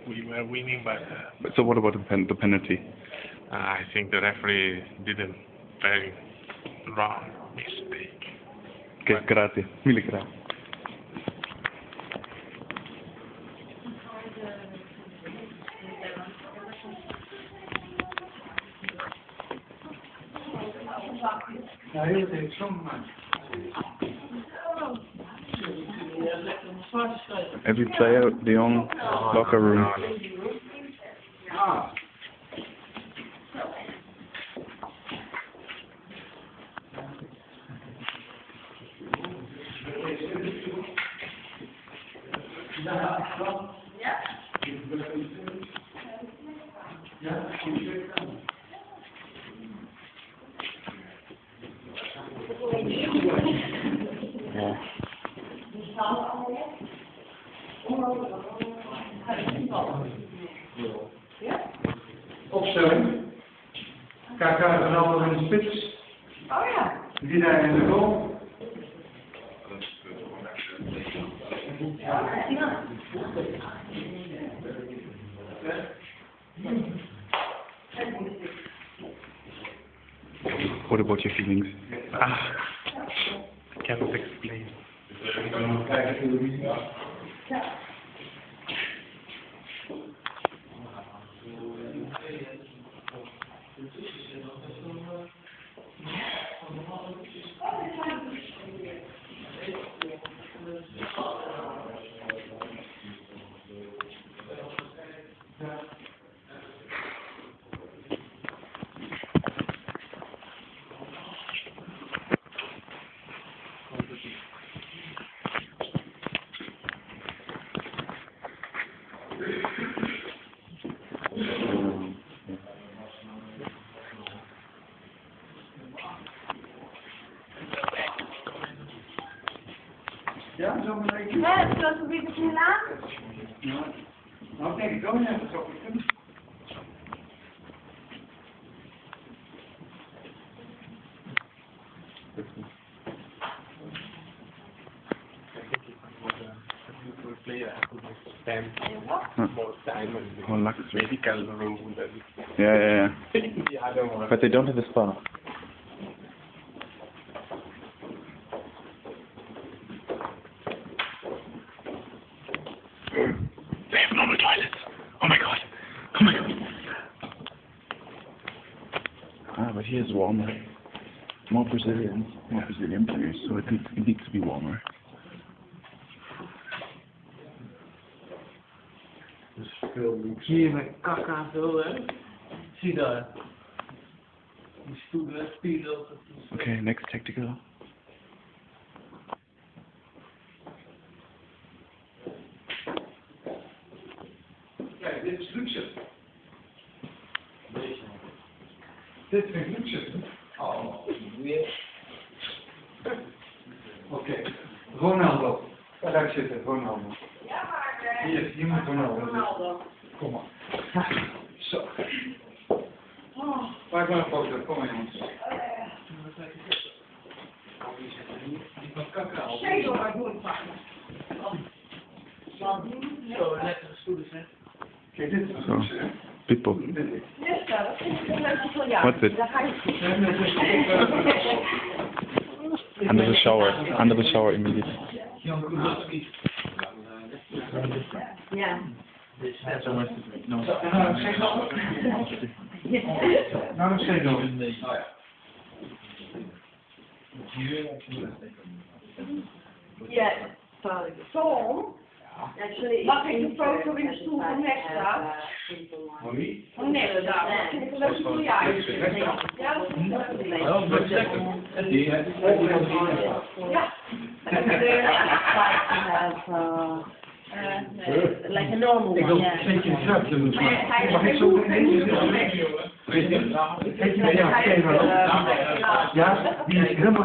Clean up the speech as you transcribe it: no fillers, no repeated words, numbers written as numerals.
we were winning, but So what about the penalty? I think the referee did a very wrong mistake. Okay, grazie. Mille grazie. Every player, their own locker room. Opstelling. KK Ronaldo in de spits. Oh ja. Dina in de goal. What about your feelings? I cannot explain. Ja, zo maar even. Hè, zoals we weer beginnen aan? Ja. Nou, denk ik ook niet, dat zou goed kunnen. Medical room. Yeah. Yeah, don't worry. But they don't have a spa. They have normal toilets. Oh my god. Oh my god. But here is warmer. More Brazilian players, so it needs to be warmer. Hier met kaka zo, hè? Zie daar. Die stoelen, spiegels. Okay, next tactical. Kijk, dit is luxe. Dit vind ik luxe. Oh, weer. Oké, Ronaldo. Daar zitten, Ronaldo. Ja, maar... Hier moet Ronaldo. Kom maar. Zo. Maak maar een foto, kom maar jongens. Die van kakao. Zeker, maar doe het maar. Zo, lekkere stoelen, hè? Kijk, dit is So, luxe, hè? people. Dus dat is een leuke voor jou. What's it? Daar ga je Under the shower immediately. Jan Kulowski. Ja. Nou, zeg dan. Nou, zeg dan. Ja, sorry. Tom, mag ik een foto in de stoel van Nek staan? Van Nek staan, dat vind ik een leuke voor jou. Ja, dat vind ik wel een leuk. Ja. Like a normal one, yeah. Vind je het zelf doen? Mag ik zo doen? Ja, die is helemaal